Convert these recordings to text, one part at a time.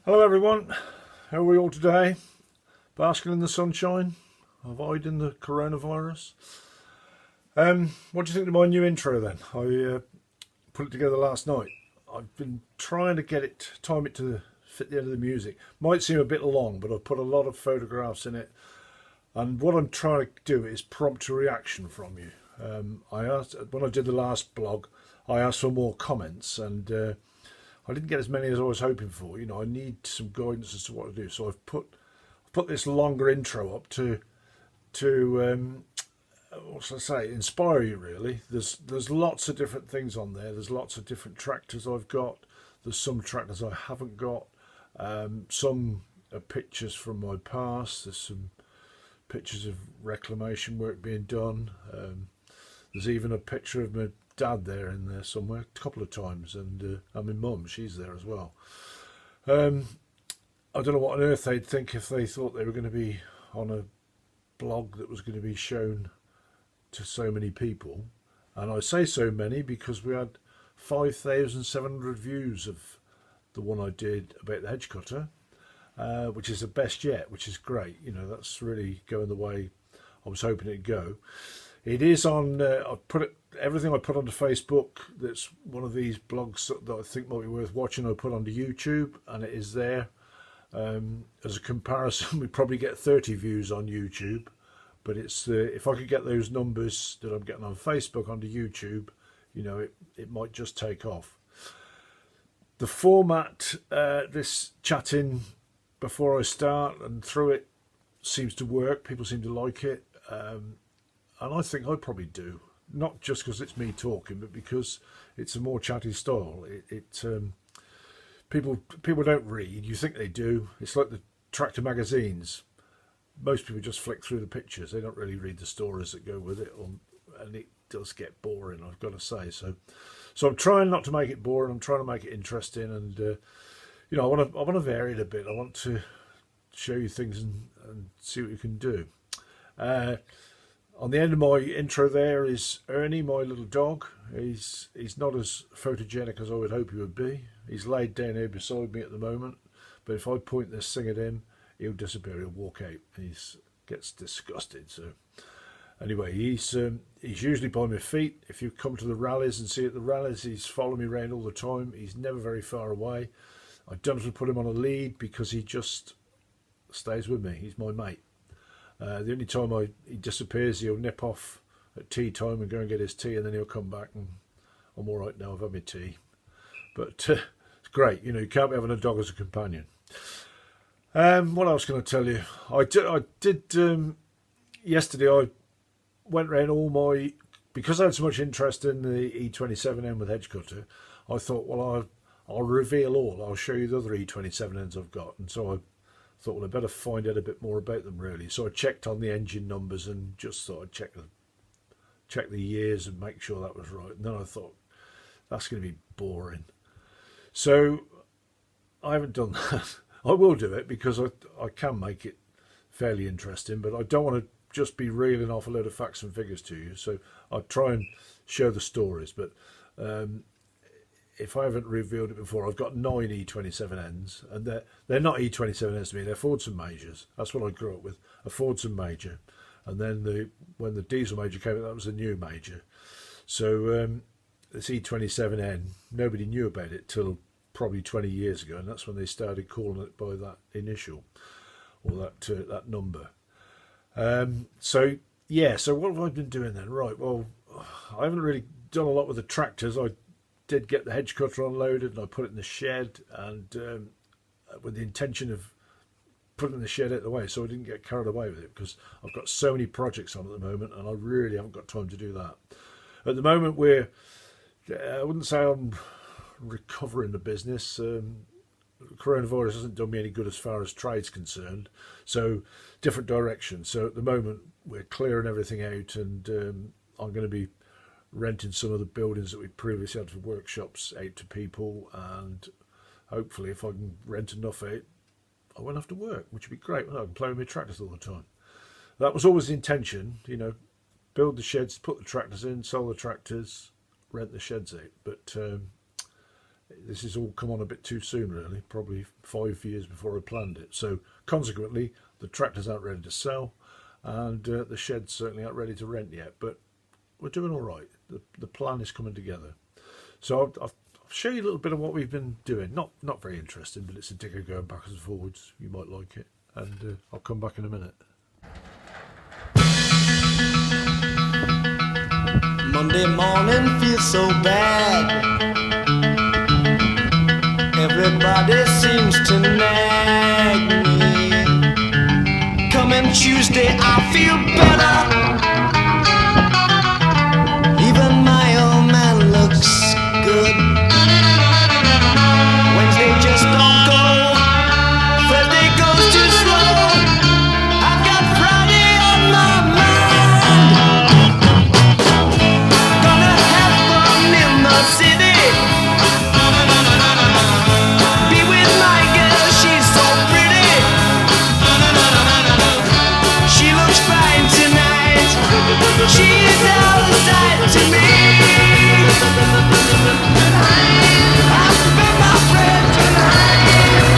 Hello everyone, how are we all today? Basking in the sunshine, avoiding the coronavirus. What do you think of my new intro then? I put it together last night. I've been trying to time it to fit the end of the music. Might seem a bit long, but I've put a lot of photographs in it. And what I'm trying to do is prompt a reaction from you. I asked, when I did the last blog, I asked for more comments, and I didn't get as many as I was hoping for. You know, I need some guidance as to what to do. So I've put this longer intro up to what should I say, inspire you really. There's lots of different things on there. There's lots of different tractors I've got. There's some tractors I haven't got. Some are pictures from my past. There's some pictures of reclamation work being done. There's even a picture of my dad there in there somewhere a couple of times, and my mum, she's there as well. I don't know what on earth they'd think if they thought they were going to be on a blog that was going to be shown to so many people. And I say so many because we had 5,700 views of the one I did about the hedge cutter, which is the best yet, which is great. You know, that's really going the way I was hoping it'd go. It is on, everything I put onto Facebook, that's one of these blogs that I think might be worth watching, I put onto YouTube, and it is there. As a comparison, we probably get 30 views on YouTube, but it's if I could get those numbers that I'm getting on Facebook onto YouTube, you know, it might just take off. The format, this chatting before I start and through it, seems to work. People seem to like it. And I think I probably do, not just because it's me talking, but because it's a more chatty style. People don't read. You think they do. It's like the tractor magazines. Most people just flick through the pictures. They don't really read the stories that go with it, and it does get boring, I've got to say. So I'm trying not to make it boring. I'm trying to make it interesting, and you know, I want to vary it a bit. I want to show you things and see what you can do. On the end of my intro there is Ernie, my little dog. He's not as photogenic as I would hope he would be. He's laid down here beside me at the moment, but if I point this thing at him, he'll disappear, he'll walk out. He gets disgusted. So anyway, he's usually by my feet. If you come to the rallies and see at the rallies, he's following me around all the time. He's never very far away. I don't have to put him on a lead because he just stays with me. He's my mate. The only time he disappears, he'll nip off at tea time and go and get his tea, and then he'll come back and I'm all right now, I've had my tea. But it's great, you know, you can't be having a dog as a companion. What else can I tell you? I did yesterday, I went around all my, because I had so much interest in the E27N with hedge cutter, I thought, well, I'll reveal all. I'll show you the other E27Ns I've got. And so I thought, well, I better find out a bit more about them really. So I checked on the engine numbers and just thought I'd check the years and make sure that was right. And then I thought, that's going to be boring. So I haven't done that. I will do it because I can make it fairly interesting, but I don't want to just be reeling off a load of facts and figures to you. So I'll try and show the stories. But if I haven't revealed it before, I've got 9 E27Ns, and they're not E27Ns to me, they're Fordson Majors. That's what I grew up with, a Fordson Major. And then when the diesel Major came out, that was a new Major. So this E27N, nobody knew about it till probably 20 years ago, and that's when they started calling it by that initial, or that number. So what have I been doing then? Right, well, I haven't really done a lot with the tractors. I did get the hedge cutter unloaded and I put it in the shed, and with the intention of putting the shed out of the way so I didn't get carried away with it, because I've got so many projects on at the moment and I really haven't got time to do that. At the moment I wouldn't say I'm recovering the business. Coronavirus hasn't done me any good as far as trade's concerned, so different direction. So at the moment we're clearing everything out, and I'm going to be renting some of the buildings that we previously had for workshops out to people, and hopefully if I can rent enough out, I won't have to work, which would be great. I can play with my tractors all the time. That was always the intention, you know, build the sheds, put the tractors in, sell the tractors, rent the sheds out. But this has all come on a bit too soon, really, probably 5 years before I planned it. So consequently, the tractors aren't ready to sell, and the sheds certainly aren't ready to rent yet, but we're doing all right. The plan is coming together. So I'll show you a little bit of what we've been doing. Not very interesting, but it's a digger going backwards and forwards. You might like it, and I'll come back in a minute. Monday morning feels so bad. Everybody seems to nag me. Coming Tuesday I feel better. Even my old man looks good. Wednesday just don't go. Thursday goes too slow. I've got Friday on my mind. Gonna have fun in the city. Be with my girl, she's so pretty. She looks fine tonight. She's outside to me. I spent my friend tonight.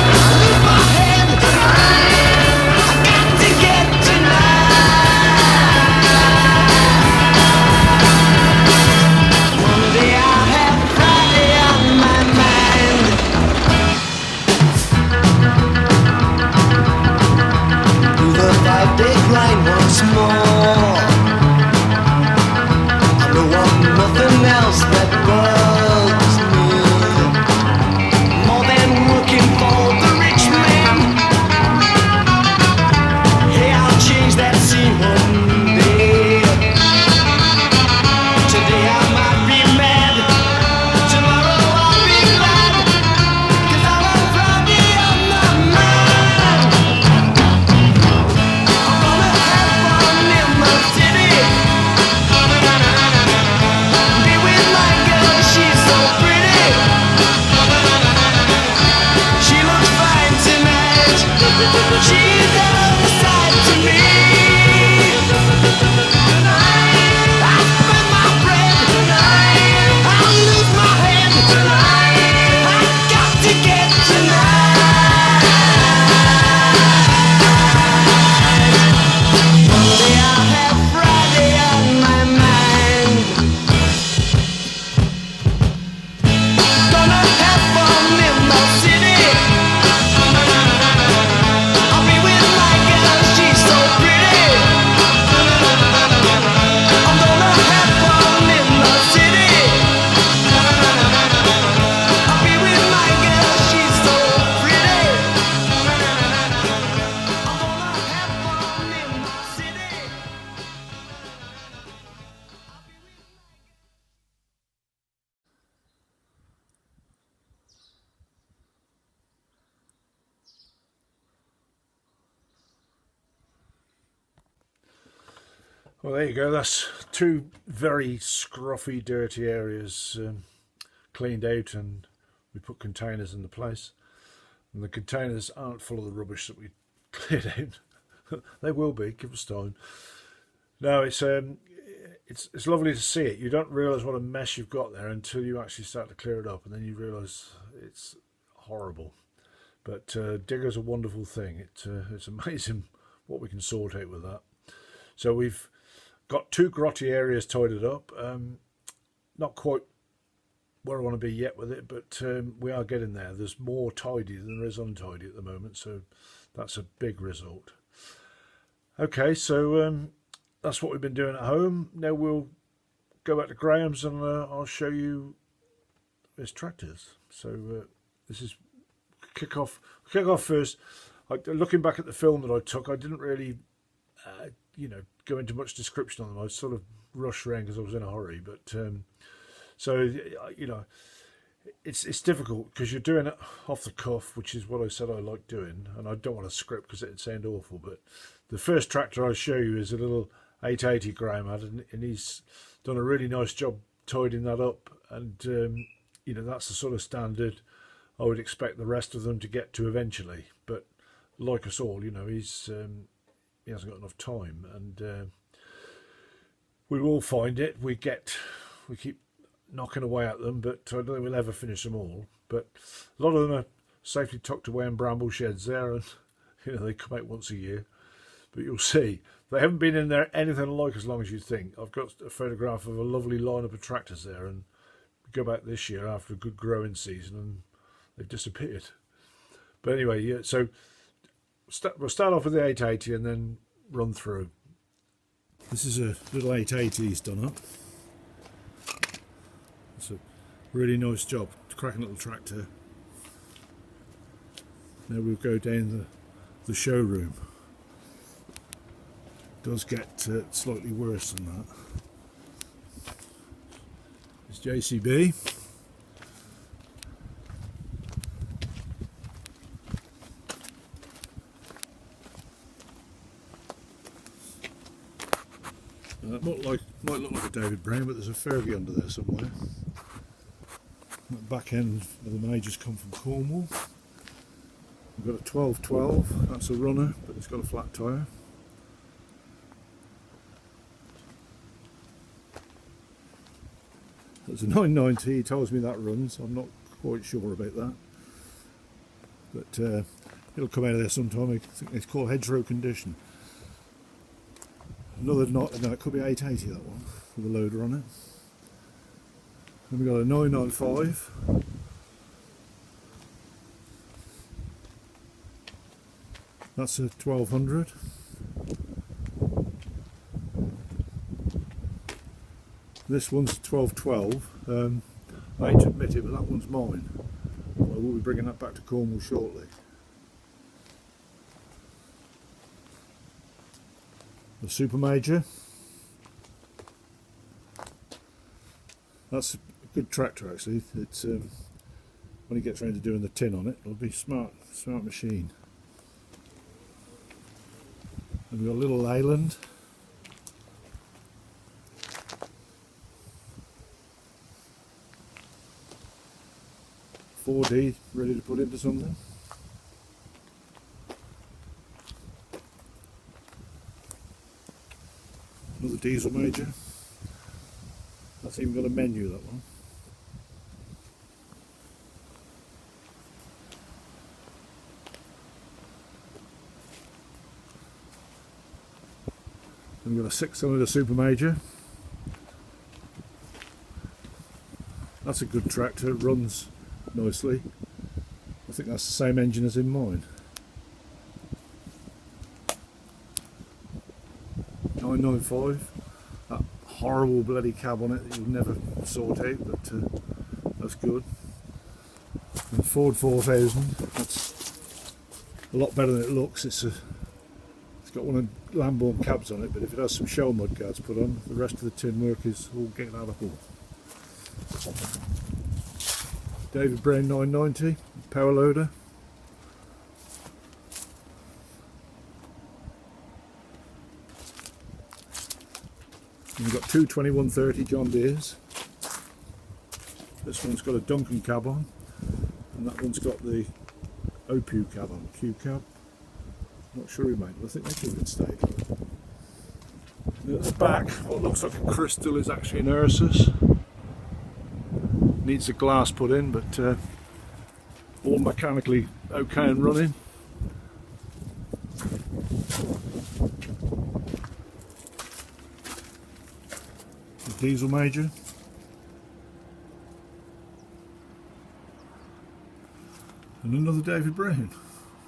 I lose my head tonight. I got to get tonight. Monday I have Friday on my mind. Do the 5-day grind once more. I don't want nothing else that bugs me more than working for the rich man. Hey, I'll change that scene one day. Today I might be mad, tomorrow I'll be glad, 'cause I want Friday on my mind. I'm gonna have fun in the city. Be with my girl, she's so pretty. She looks fine tonight. She's outside to me. I spend my bread tonight. I lose my head tonight. I got to get tonight. Monday I have Friday on my mind. Gonna have fun in the city. I'll be with my girl, she's so pretty. I'm gonna have fun in the city. I'll be with my girl, she's so pretty. I'm gonna have fun in the city. Well, there you go. That's two very scruffy, dirty areas cleaned out, and we put containers in the place. And the containers aren't full of the rubbish that we cleared out. They will be. Give us time. No, it's lovely to see it. You don't realise what a mess you've got there until you actually start to clear it up, and then you realise it's horrible. But digger's a wonderful thing. It's amazing what we can sort out with that. So we've got two grotty areas tidied up. Not quite where I want to be yet with it, but we are getting there. There's more tidy than there is untidy at the moment, so that's a big result. Okay, so that's what we've been doing at home. Now we'll go back to Graham's and I'll show you his tractors. So this is kick off first. Looking back at the film that I took, I didn't really go into much description on them. I sort of rushed around because I was in a hurry, but it's difficult because you're doing it off the cuff, which is what I said I like doing, and I don't want a script because it'd sound awful. But the first tractor I'll show you is a little 880 Graham had, and he's done a really nice job tidying that up, and that's the sort of standard I would expect the rest of them to get to eventually. But like us all, he hasn't got enough time, and we will find it. We keep knocking away at them, but I don't think we'll ever finish them all. But a lot of them are safely tucked away in bramble sheds there, and they come out once a year. But you'll see, they haven't been in there anything like as long as you'd think. I've got a photograph of a lovely lineup of tractors there, and we go back this year after a good growing season, and they've disappeared. But anyway, yeah, so we'll start off with the 880 and then run through. This is a little 880 he's done up. It's a really nice job, cracking little tractor. Now we'll go down the showroom. It does get slightly worse than that. It's JCB. It might look like a David Brown, but there's a Fergie under there somewhere. That back end of the majors come from Cornwall. We've got a 1212, that's a runner, but it's got a flat tyre. There's a 990, he tells me that runs, I'm not quite sure about that. But it'll come out of there sometime. I think it's called hedgerow condition. Another no, it could be 880 that one, with a loader on it. Then we've got a 995. That's a 1200. This one's a 1212. I hate to admit it, but that one's mine. I will be bringing that back to Cornwall shortly. The Super Major. That's a good tractor actually. It's when he gets around to doing the tin on it, it'll be smart machine. And we've got a little Leyland. .4D ready to put into something. Another diesel major. That's even got a menu, that one. And we've got a 6-cylinder super major. That's a good tractor, it runs nicely. I think that's the same engine as in mine. 995. That horrible bloody cab on it that you'll never sort out, but that's good. And Ford 4000. That's a lot better than it looks. It's got one of Lamborn cabs on it, but if it has some shell mud guards put on, the rest of the tin work is all getting out of the hole. David Brown 990 power loader. And we've got two 2130 John Deeres. This one's got a Duncan cab on, and that one's got the OPU cab on, Q cab. Not sure who made it, I think they keep it stayed. And at the back, what looks like a crystal is actually an Ursus. Needs a glass put in, but all mechanically okay and running. The diesel major. And another David Brown.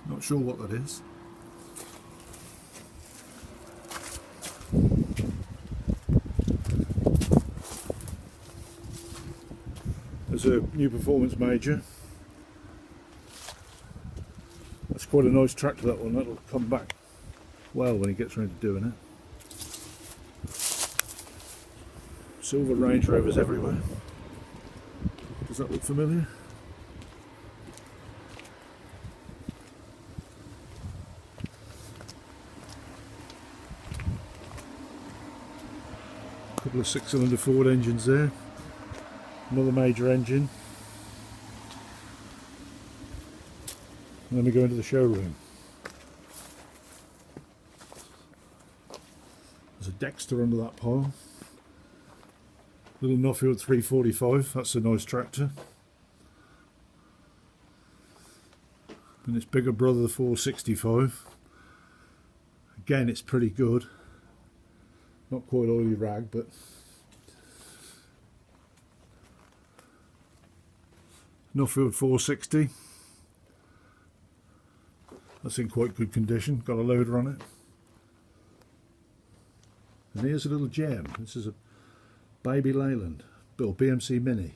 Not sure what that is. There's a new performance major. That's quite a nice tractor, that one. That'll come back well when he gets around to doing it. Silver Range Rovers everywhere. Does that look familiar? A couple of 6-cylinder Ford engines there. Another major engine. And then we go into the showroom. There's a Dexter under that pile. Little Nuffield 345, that's a nice tractor. And its bigger brother, the 465. Again, it's pretty good. Not quite oily rag, but Nuffield 460. That's in quite good condition, got a loader on it. And here's a little gem. This is a Baby Leyland, Bill BMC Mini.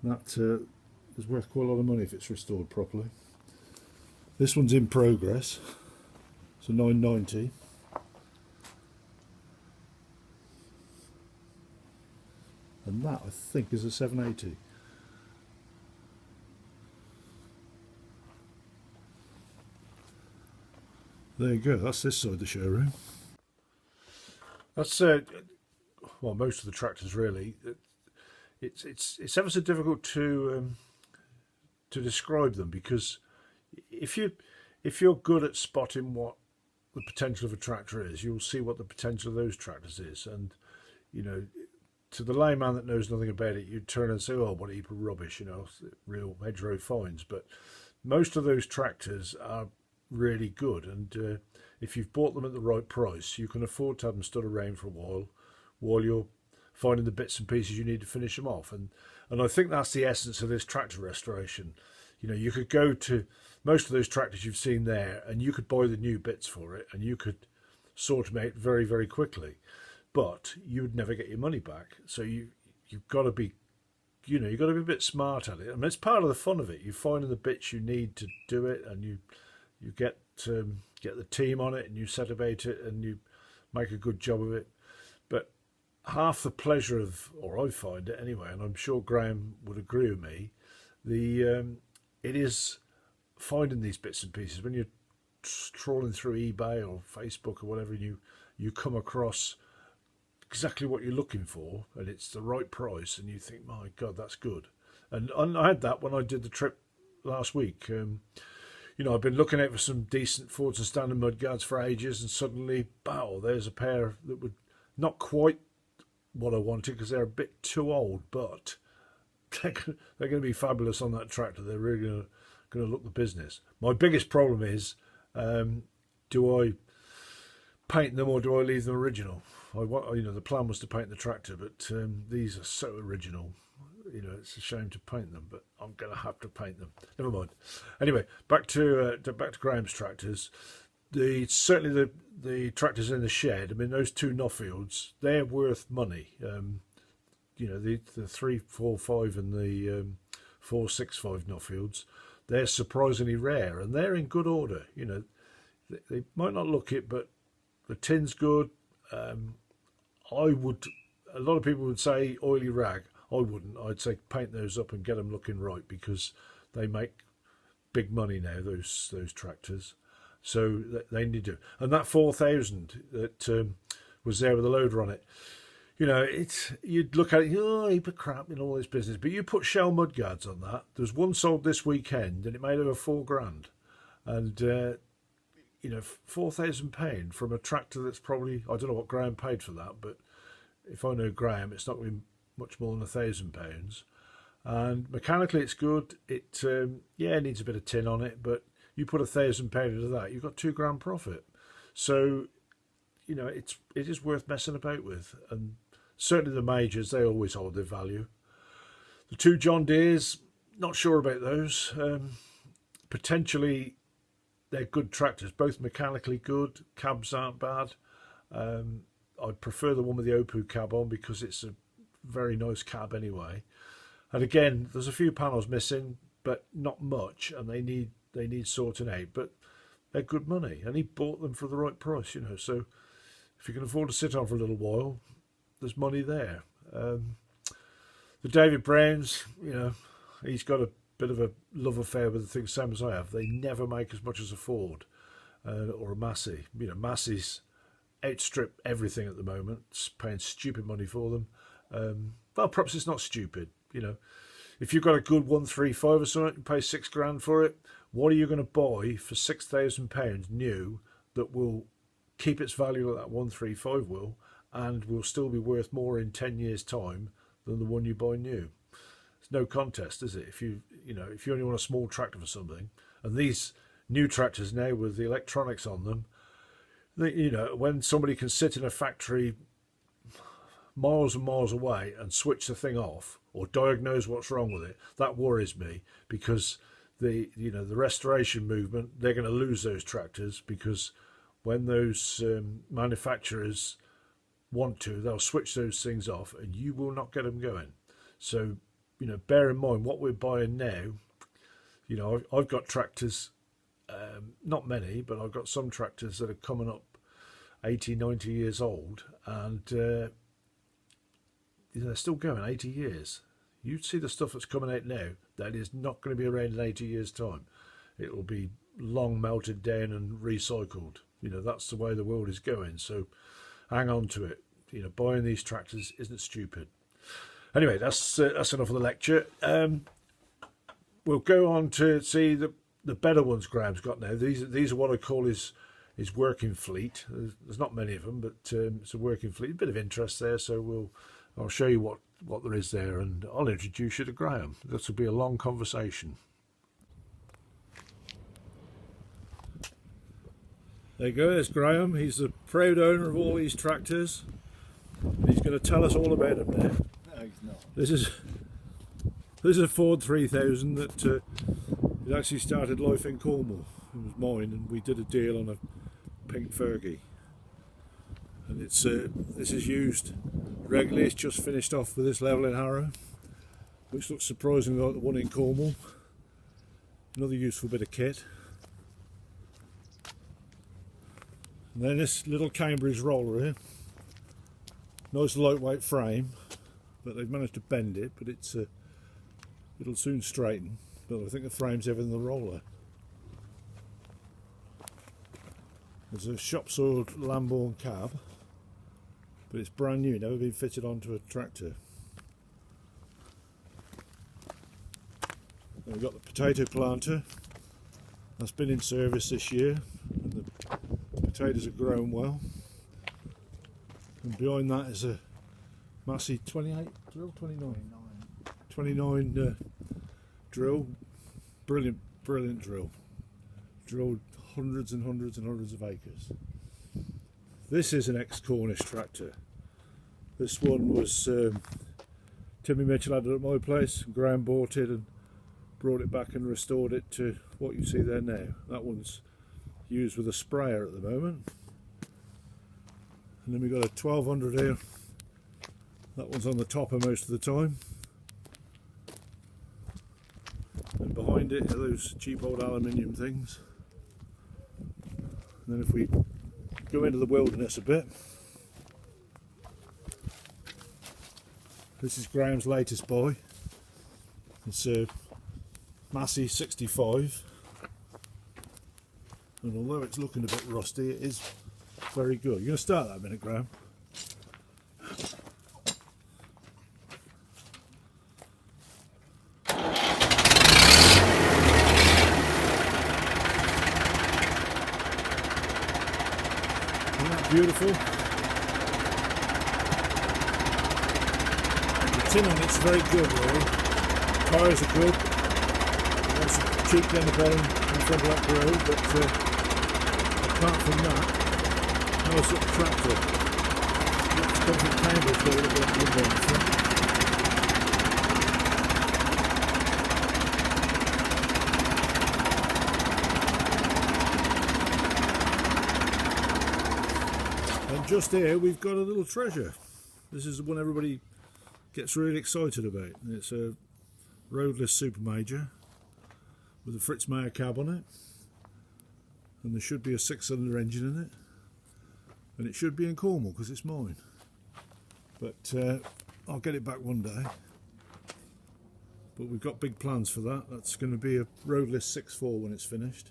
That is worth quite a lot of money if it's restored properly. This one's in progress. It's a 990. And that, I think, is a 780. There you go, that's this side of the showroom. That's well, most of the tractors really. It's ever so difficult to describe them, because if you're good at spotting what the potential of a tractor is, you'll see what the potential of those tractors is. And you know, to the layman that knows nothing about it, you'd turn and say, "Oh, what a heap of rubbish!" You know, real hedgerow finds. But most of those tractors are really good, and if you've bought them at the right price, you can afford to have them stood around for a while you're finding the bits and pieces you need to finish them off. And I think that's the essence of this tractor restoration. You know, you could go to most of those tractors you've seen there, and you could buy the new bits for it, and you could sort them out very, very quickly, but you would never get your money back. So you've got to be, you know, you've got to be a bit smart at it. I mean, it's part of the fun of it. You're finding the bits you need to do it, and you get the team on it, and you set about it, and you make a good job of it. But half the pleasure of, or I find it anyway, and I'm sure Graham would agree with me, it is finding these bits and pieces. When you're trawling through eBay or Facebook or whatever, and you come across exactly what you're looking for, and it's the right price, and you think, my God, that's good. And I had that when I did the trip last week. You know, I've been looking out for some decent Fords and Standard mudguards for ages, and suddenly, bow, there's a pair that would not quite what I wanted, because they're a bit too old, but they're going to be fabulous on that tractor. They're really going to look the business. My biggest problem is, do I paint them or do I leave them original? You know, the plan was to paint the tractor, but these are so original. You know, it's a shame to paint them, but I'm going to have to paint them. Never mind. Anyway, back to Graham's tractors. Certainly the tractors in the shed. I mean, those two Nuffields, they're worth money. You know, the 345 and the 465 Nuffields, they're surprisingly rare, and they're in good order. You know, they might not look it, but the tin's good. A lot of people would say oily rag. I wouldn't. I'd say paint those up and get them looking right, because they make big money now, those tractors. So they need to. And that 4000 that was there with a loader on it, you know, you'd look at it, oh, heap of crap in all this business. But you put Shell mudguards on that. There's one sold this weekend, and it made over $4,000. And you know, £4,000 from a tractor that's probably, I don't know what Graham paid for that, but if I know Graham, it's not going to be much more than £1,000. And mechanically it's good. It it needs a bit of tin on it, but you put £1,000 into that, you've got £2,000 profit. So you know, it is worth messing about with. And certainly the majors, they always hold their value. The two John Deeres, not sure about those. Potentially they're good tractors, both mechanically good. Cabs aren't bad. I'd prefer the one with the Opoo cab on, because it's a very nice cab anyway. And again, there's a few panels missing, but not much, and they need sorting out. But they're good money, and he bought them for the right price, you know. So if you can afford to sit on for a little while, there's money there. The David Browns, you know, he's got a bit of a love affair with the things, same as I have. They never make as much as a Ford or a Massey. You know, Massey's outstrip everything at the moment. It's paying stupid money for them. Well, perhaps it's not stupid. You know, if you've got a good 135 or something, you pay $6,000 for it. What are you going to buy for £6,000 new that will keep its value like that 135 will, and will still be worth more in 10 years' time than the one you buy new. It's no contest, is it? If you only want a small tractor for something, and these new tractors now with the electronics on them, when somebody can sit in a factory miles and miles away and switch the thing off or diagnose what's wrong with it, that worries me, because the restoration movement, they're going to lose those tractors, because when those manufacturers want to, they'll switch those things off and you will not get them going. So bear in mind what we're buying now. I've got tractors, not many, but I've got some tractors that are coming up 80, 90 years old, and they're still going 80 years. You see the stuff that's coming out now, that is not going to be around in 80 years' time. It will be long melted down and recycled. That's the way the world is going. So hang on to it. Buying these tractors isn't stupid. Anyway, that's enough of the lecture. We'll go on to see the better ones Graham's got now. These are what I call his working fleet. There's not many of them, but it's a working fleet. A bit of interest there, so I'll show you what there is there, and I'll introduce you to Graham. This will be a long conversation. There you go, there's Graham. He's the proud owner of all these tractors. He's going to tell us all about them now. No, he's not. This is a Ford 3000 that it actually started life in Cornwall. It was mine, and we did a deal on a pink Fergie. And this is used regularly. It's just finished off with this level in Harrow, which looks surprisingly like the one in Cornwall. Another useful bit of kit. And then this little Cambridge roller here. Nice lightweight frame, but they've managed to bend it, but it'll soon straighten. But I think the frame's heavier than the roller. There's a shop soiled Lamborn cab, but it's brand new, never been fitted onto a tractor. Then we've got the potato planter. That's been in service this year, and the potatoes have grown well. And behind that is a Massey 28 drill, 29 drill. Brilliant drill. Drilled hundreds and hundreds and hundreds of acres. This is an ex-Cornish tractor. This one was Timmy Mitchell had it at my place. Graham bought it and brought it back and restored it to what you see there now. That one's used with a sprayer at the moment. And then we've got a 1200 here. That one's on the topper most of the time. And behind it are those cheap old aluminium things. And then if we go into the wilderness a bit, this is Graham's latest buy. It's a Massey 65, and although it's looking a bit rusty, it is very good. You're going to start that a minute, Graham? Isn't that beautiful? The tin on it's very good, really. Tyres are good. There's some cheap down the bottom in front of that grill, but apart from that, nice little tractor. It's come from Cambridge, but it'll be a good one in front. And just here we've got a little treasure. This is the one everybody gets really excited about. It's a roadless super major with a Fritz Meyer cab on it, and there should be a 6-cylinder engine in it, and it should be in Cornwall because it's mine, but I'll get it back one day. But we've got big plans for that. That's going to be a roadless 6.4 when it's finished.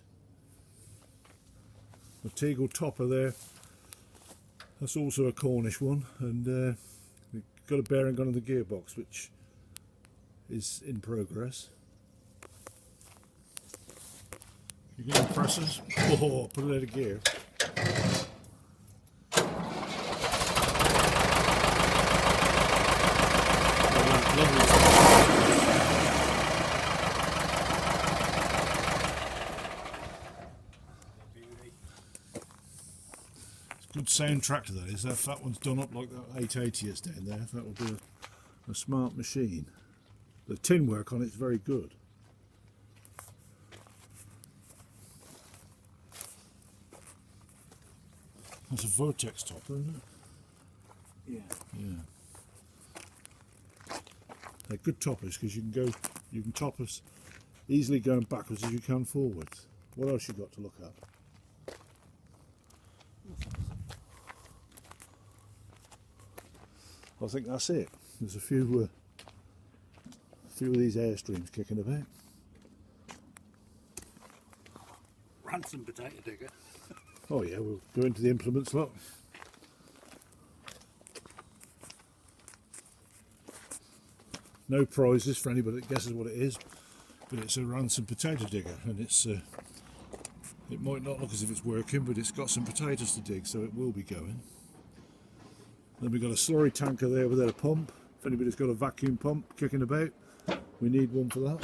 The Teagle topper there, that's also a Cornish one, and we've got a bearing gun on the gearbox which is in progress. You can press us. Oh, put it out of gear. Good sound tractor that is. If that one's done up like that 880 is down there, that will be a smart machine. The tin work on it's very good. That's a Vortex topper, isn't it? Yeah. Yeah. They're good toppers because you can top us easily going backwards as you can forwards. What else you got to look at? I think that's it. There's a few of these airstreams kicking about. Ransom potato digger. Oh yeah, we'll go into the implements lot. No prizes for anybody that guesses what it is, but it's a ransom potato digger, and it might not look as if it's working, but it's got some potatoes to dig, so it will be going. Then we've got a slurry tanker there without a pump. If anybody's got a vacuum pump kicking about, we need one for that.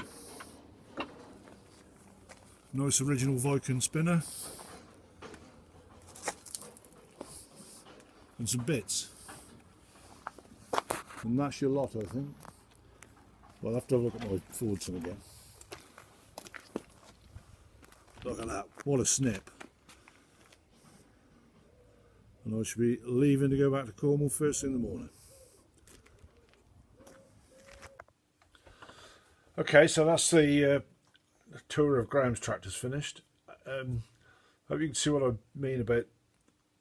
Nice original Viking spinner. And some bits. And that's your lot, I think. Well, I'll have to have a look at my Fordson again. Look at that, what a snip. And I should be leaving to go back to Cornwall first thing in the morning. Okay, so that's the tour of Graham's tractors finished. Hope you can see what I mean about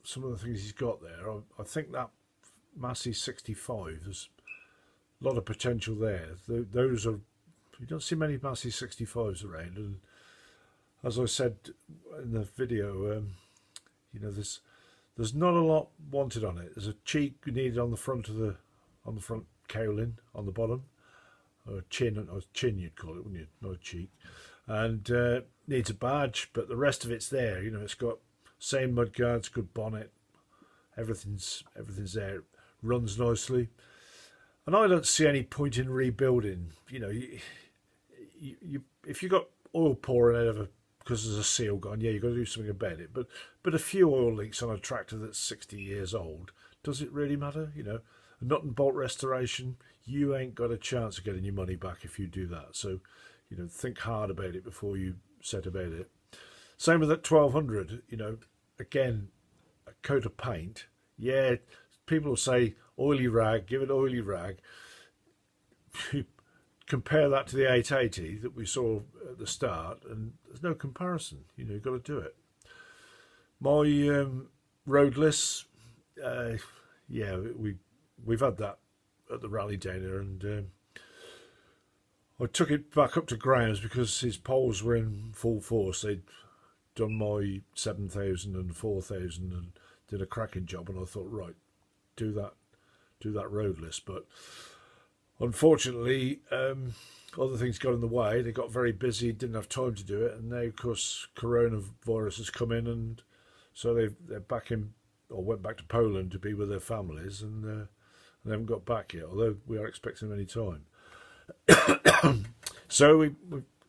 some of the things he's got there. I think that Massey 65, there's a lot of potential there. Those are, you don't see many Massey 65s around, and as I said in the video, you know, there's not a lot wanted on it. There's a cheek needed on the front of on the front cowling on the bottom, or chin you'd call it, wouldn't you? Not a cheek, and needs a badge, but the rest of it's there. You know, it's got same mud guards, good bonnet, everything's there, runs nicely, and I don't see any point in rebuilding. You know, you if you got oil pouring out of a, because there's a seal gone, yeah, you've got to do something about it. But a few oil leaks on a tractor that's 60 years old, does it really matter? You know, a nut and bolt restoration, you ain't got a chance of getting your money back if you do that. So, you know, think hard about it before you set about it. Same with that 1200, you know, again, a coat of paint. Yeah, people will say, oily rag, give it oily rag. Compare that to the 880 that we saw at the start, and there's no comparison. You know, you've got to do it. My roadless, yeah, we've had that at the rally down there, and I took it back up to Graham's because his poles were in full force. They'd done my 7,000 and 4,000 and did a cracking job, and I thought, right, do that roadless. But unfortunately, other things got in the way. They got very busy, didn't have time to do it, and now, of course, coronavirus has come in, and so they're back in, or went back to Poland to be with their families, and they haven't got back yet, although we are expecting them any time. So we've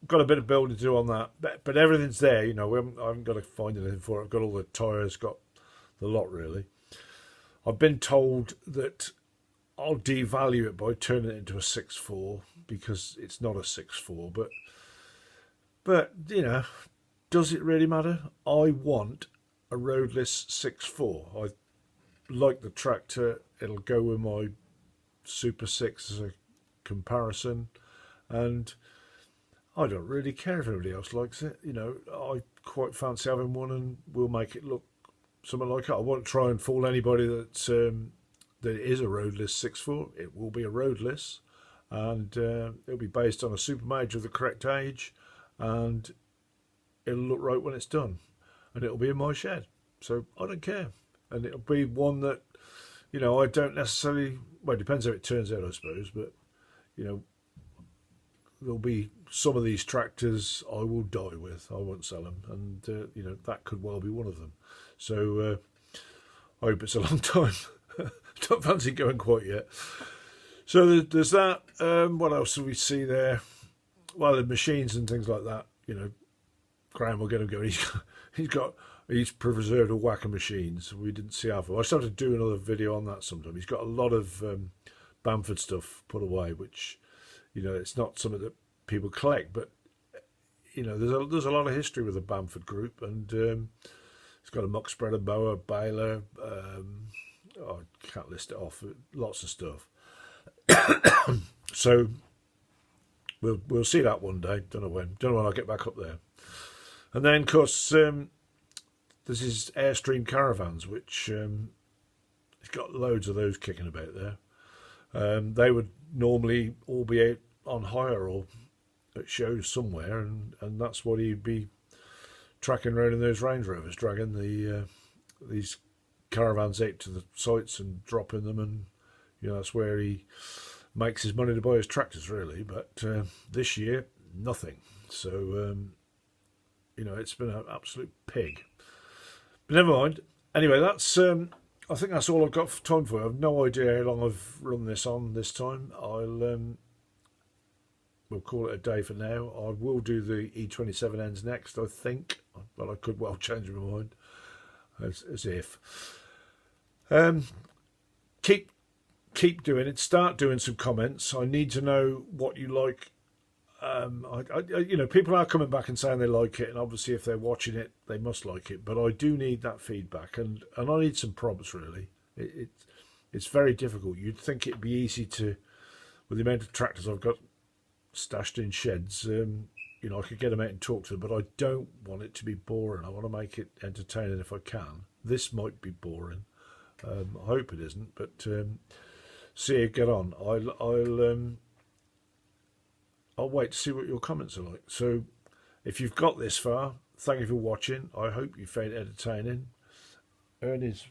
got a bit of building to do on that, but everything's there. You know, I haven't got to find anything for it. I've got all the tyres, got the lot really. I've been told that I'll devalue it by turning it into a 6.4 because it's not a 6.4, but you know, does it really matter? I want a roadless 6.4. I like the tractor. It'll go with my Super 6 as a comparison, and I don't really care if anybody else likes it. You know, I quite fancy having one, and we'll make it look something like it. I won't try and fool anybody that it is a roadless 6.4. It will be a roadless, and it'll be based on a super major of the correct age, and it'll look right when it's done, and it'll be in my shed. So I don't care, and it'll be one that, you know, I don't necessarily, well, it depends how it turns out, I suppose, but you know, there'll be some of these tractors I will die with. I won't sell them, and you know, that could well be one of them. So I hope it's a long time. Don't fancy going quite yet. So there's that. What else do we see there? Well, the machines and things like that. You know, Graham will get him going. He's got He's preserved a whack of machines. We didn't see how far. I still have to do another video on that sometime. He's got a lot of Bamford stuff put away, which, you know, it's not something that people collect, but, you know, there's a lot of history with the Bamford group, and it's got a muck spreader, mower, baler, I can't list it off, lots of stuff. So we'll see that one day. Don't know when I'll get back up there. And then, of course, there's his Airstream caravans, which he's got loads of those kicking about there. They would normally all be out on hire or at shows somewhere, and that's what he'd be tracking around in those Range Rovers, dragging these caravans out to the sites and dropping them, and, you know, that's where he makes his money to buy his tractors, really. But this year, nothing. So, you know, it's been an absolute pig. But never mind. Anyway, that's I think that's all I've got for time for. I have no idea how long I've run this on this time. We'll call it a day for now. I will do the E27Ns next, I think, but I could well change my mind, as if. Keep doing it. Start doing some comments. I need to know what you like. You know, people are coming back and saying they like it, and obviously if they're watching it, they must like it. But I do need that feedback, and I need some prompts, really. It's very difficult. You'd think it'd be easy to, with the amount of tractors I've got stashed in sheds, you know, I could get them out and talk to them, but I don't want it to be boring. I want to make it entertaining if I can. This might be boring. I hope it isn't, but see you get on. I'll wait to see what your comments are like. So if you've got this far, thank you for watching. I hope you found it entertaining. Ernie's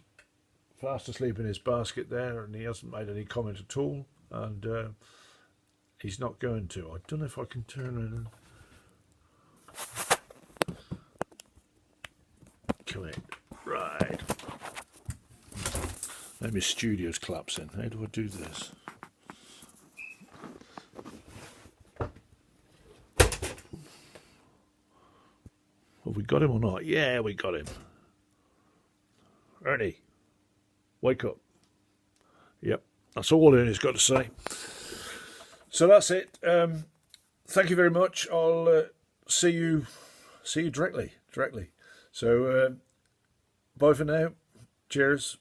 fast asleep in his basket there, and he hasn't made any comment at all, and he's not going to. I don't know if I can turn around and connect. Right. Now my studio's collapsing. How do I do this? Have we got him or not? Yeah, we got him. Ernie, wake up. Yep, that's all Ernie's got to say. So that's it. Thank you very much. I'll see you directly. So bye for now. Cheers.